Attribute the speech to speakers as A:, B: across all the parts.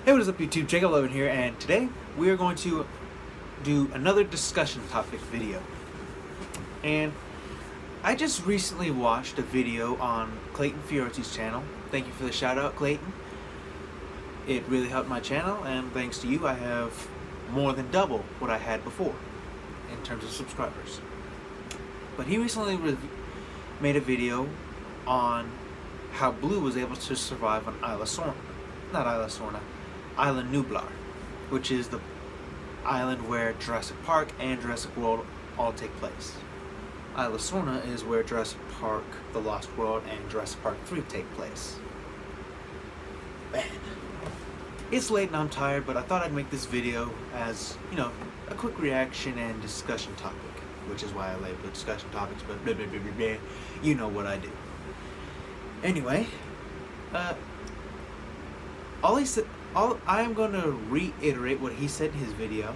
A: Hey, what is up YouTube? Jacob11 here, and today we are going to do another discussion topic video. And I just recently watched a video on Clayton Fiorti's channel. Thank you for the shout out, Clayton. It really helped my channel, and thanks to you I have more than double what I had before in terms of subscribers. But he recently made a video on how Blue was able to survive on Isla Nublar, which is the island where Jurassic Park and Jurassic World all take place. Isla Sorna is where Jurassic Park, The Lost World, and Jurassic Park 3 take place. Man, it's late and I'm tired, but I thought I'd make this video as, a quick reaction and discussion topic, which is why I labeled it discussion topics, but blah, blah, blah, blah, blah. You know what I do. Anyway, I'm going to reiterate what he said in his video,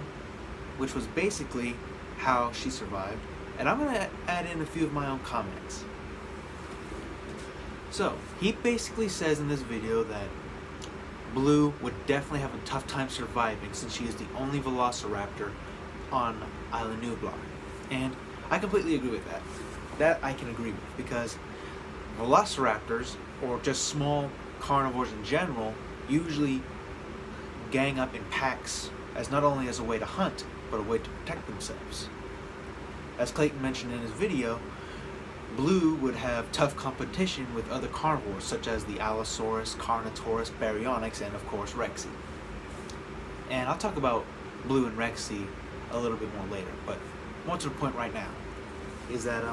A: which was basically how she survived, and I'm going to add in a few of my own comments. So, he basically says in this video that Blue would definitely have a tough time surviving since she is the only velociraptor on Isla Nublar. And I completely agree with that. That I can agree with, because velociraptors, or just small carnivores in general, usually gang up in packs as not only as a way to hunt, but a way to protect themselves. As Clayton mentioned in his video, Blue would have tough competition with other carnivores such as the Allosaurus, Carnotaurus, Baryonyx, and of course Rexy. And I'll talk about Blue and Rexy a little bit more later, but more to the point right now is that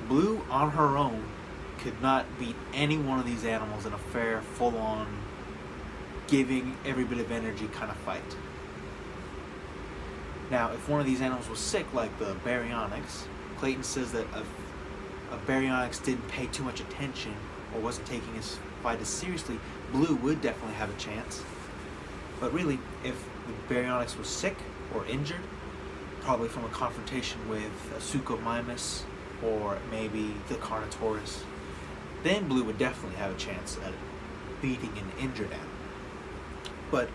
A: Blue on her own could not beat any one of these animals in a fair, full-on, giving every bit of energy kind of fight. Now, if one of these animals was sick, like the Baryonyx, Clayton says that if a Baryonyx didn't pay too much attention or wasn't taking his fight as seriously, Blue would definitely have a chance. But really, if the Baryonyx was sick or injured, probably from a confrontation with a Suchomimus or maybe the Carnotaurus, then Blue would definitely have a chance at beating an injured animal. But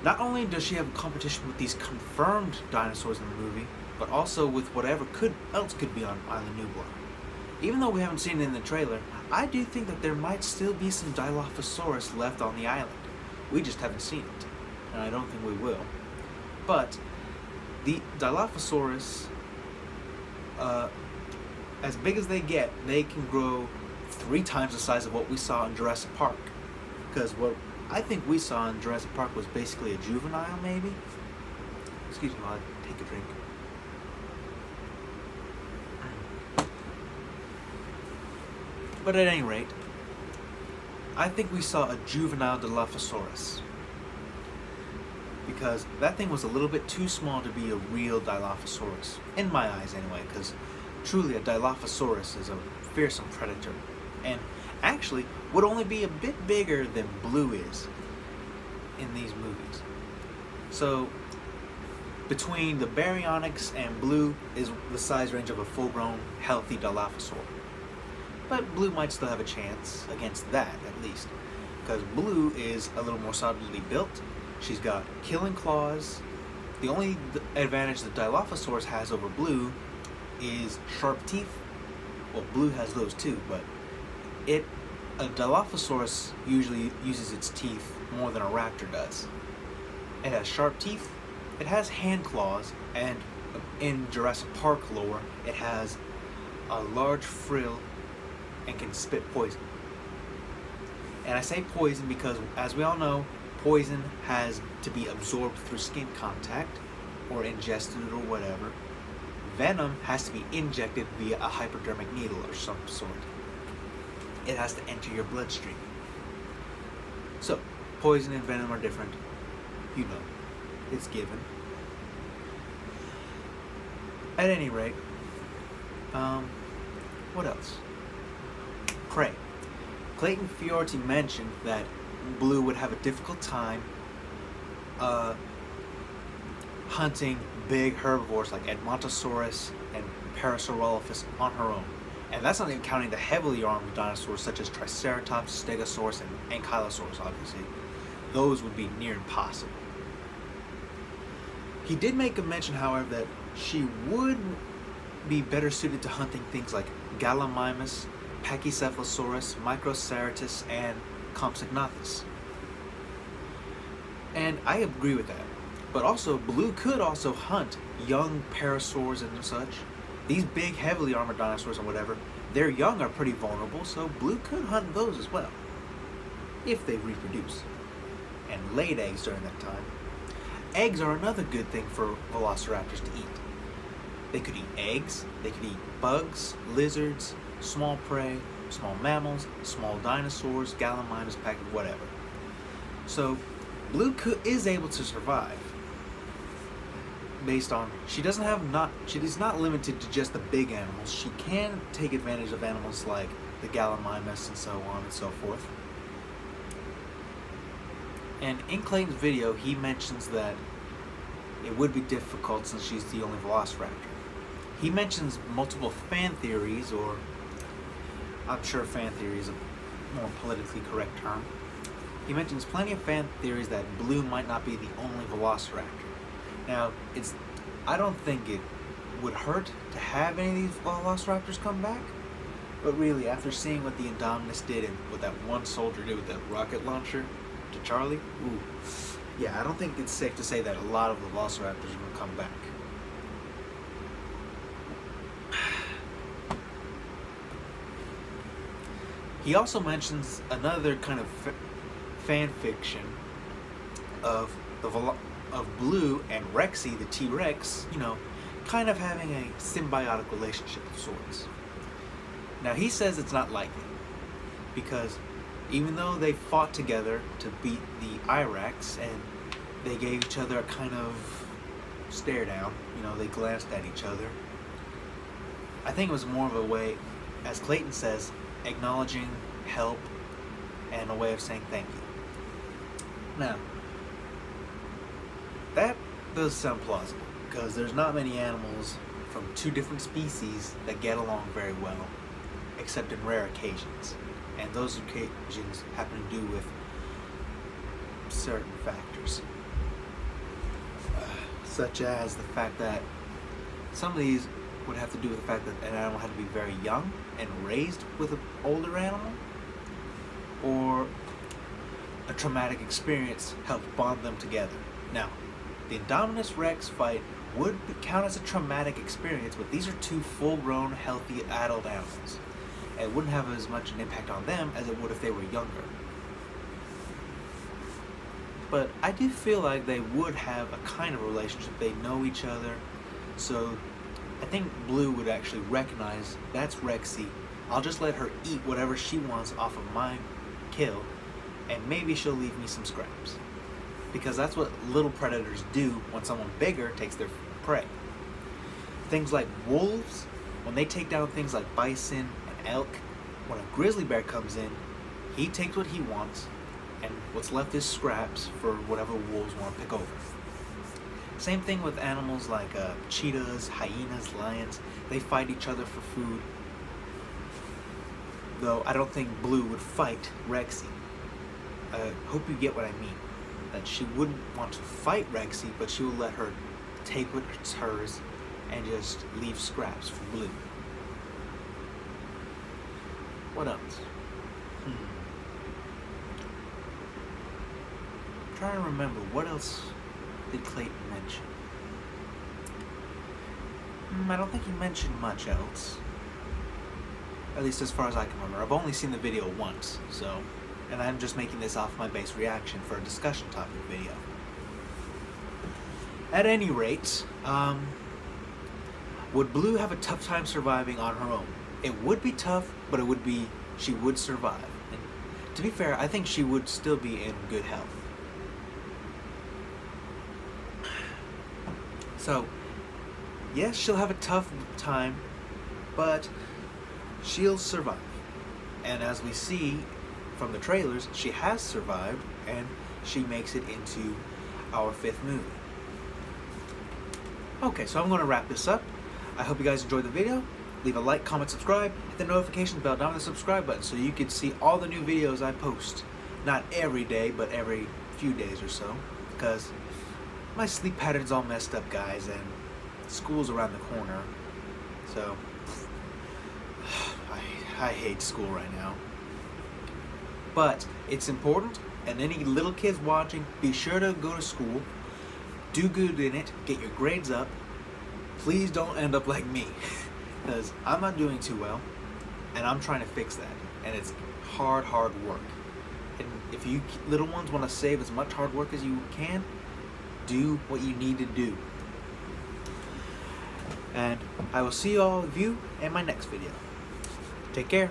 A: not only does she have a competition with these confirmed dinosaurs in the movie, but also with whatever else could be on Isla Nublar. Even though we haven't seen it in the trailer, I do think that there might still be some Dilophosaurus left on the island. We just haven't seen it, and I don't think we will. But the Dilophosaurus, as big as they get, they can grow 3 times the size of what we saw in Jurassic Park. Because what I think we saw in Jurassic Park was basically a juvenile, maybe? Excuse me while I take a drink. But at any rate, I think we saw a juvenile Dilophosaurus. Because that thing was a little bit too small to be a real Dilophosaurus. In my eyes, anyway, because truly a Dilophosaurus is a fearsome predator. And actually would only be a bit bigger than Blue is in these movies. So between the Baryonyx and Blue is the size range of a full-grown, healthy Dilophosaur. But Blue might still have a chance against that, at least, because Blue is a little more solidly built. She's got killing claws. The only advantage that Dilophosaurus has over Blue is sharp teeth. Well, Blue has those too, but a Dilophosaurus usually uses its teeth more than a raptor does. It has sharp teeth, it has hand claws, and in Jurassic Park lore, it has a large frill and can spit poison. And I say poison because, as we all know, poison has to be absorbed through skin contact or ingested or whatever. Venom has to be injected via a hypodermic needle of some sort. It has to enter your bloodstream. So, poison and venom are different. You know, it's given. At any rate, what else? Prey. Clayton Fiorti mentioned that Blue would have a difficult time hunting big herbivores like Edmontosaurus and Parasaurolophus on her own. And that's not even counting the heavily armed dinosaurs such as Triceratops, Stegosaurus, and Ankylosaurus, obviously. those would be near impossible. He did make a mention, however, that she would be better suited to hunting things like Gallimimus, Pachycephalosaurus, Microceratus, and Compsognathus. And I agree with that. But also, Blue could also hunt young parasaurs and such. These big, heavily armored dinosaurs and whatever, their young are pretty vulnerable, so Blue could hunt those as well, if they reproduce and laid eggs during that time. Eggs are another good thing for velociraptors to eat. They could eat eggs, they could eat bugs, lizards, small prey, small mammals, small dinosaurs, Gallimimus, whatever. So Blue is able to survive based on she is not limited to just the big animals. She can take advantage of animals like the Gallimimus and so on and so forth. And in Clayton's video, he mentions that it would be difficult since she's the only velociraptor. He mentions multiple fan theories, or I'm sure fan theory is a more politically correct term. He mentions plenty of fan theories that Blue might not be the only velociraptor. Now, I don't think it would hurt to have any of these velociraptors come back, but really, after seeing what the Indominus did and what that one soldier did with that rocket launcher to Charlie, yeah, I don't think it's safe to say that a lot of the velociraptors will come back. He also mentions another kind of fan fiction of Blue and Rexy, the T-Rex, kind of having a symbiotic relationship of sorts. Now, he says it's not likely, because even though they fought together to beat the Irax, and they gave each other a kind of stare down, they glanced at each other, I think it was more of a way, as Clayton says, acknowledging help and a way of saying thank you. Now, that does sound plausible, because there's not many animals from two different species that get along very well, except in rare occasions. And those occasions happen to do with certain factors. Such as the fact that some of these would have to do with the fact that an animal had to be very young and raised with an older animal, or a traumatic experience helped bond them together. Now, the Indominus Rex fight would count as a traumatic experience, but these are two full-grown, healthy adult animals. It wouldn't have as much an impact on them as it would if they were younger. But I do feel like they would have a kind of relationship. They know each other, so I think Blue would actually recognize that's Rexy. I'll just let her eat whatever she wants off of my kill, and maybe she'll leave me some scraps. Because that's what little predators do when someone bigger takes their prey. Things like wolves, when they take down things like bison and elk, when a grizzly bear comes in, he takes what he wants, and what's left is scraps for whatever wolves want to pick over. Same thing with animals like cheetahs, hyenas, lions. They fight each other for food. Though I don't think Blue would fight Rexy. I hope you get what I mean. That she wouldn't want to fight Rexy, but she will let her take what's hers and just leave scraps for Blue. What else? I'm trying to remember, what else did Clayton mention? I don't think he mentioned much else. At least as far as I can remember. I've only seen the video once, and I'm just making this off my base reaction for a discussion topic video. At any rate, would Blue have a tough time surviving on her own? It would be tough, but she would survive. And to be fair, I think she would still be in good health. So, yes, she'll have a tough time, but she'll survive. And as we see from the trailers, she has survived, and she makes it into our 5th movie. Okay, so I'm going to wrap this up. I hope you guys enjoyed the video. Leave a like, comment, subscribe, hit the notification bell down the subscribe button so you can see all the new videos I post. Not every day, but every few days or so, because my sleep pattern's all messed up, guys, and school's around the corner. So I hate school right now. But it's important, and any little kids watching, be sure to go to school, do good in it, get your grades up. Please don't end up like me, because I'm not doing too well, and I'm trying to fix that, and it's hard work. And if you little ones want to save as much hard work as you can, do what you need to do. And I will see all of you in my next video. Take care.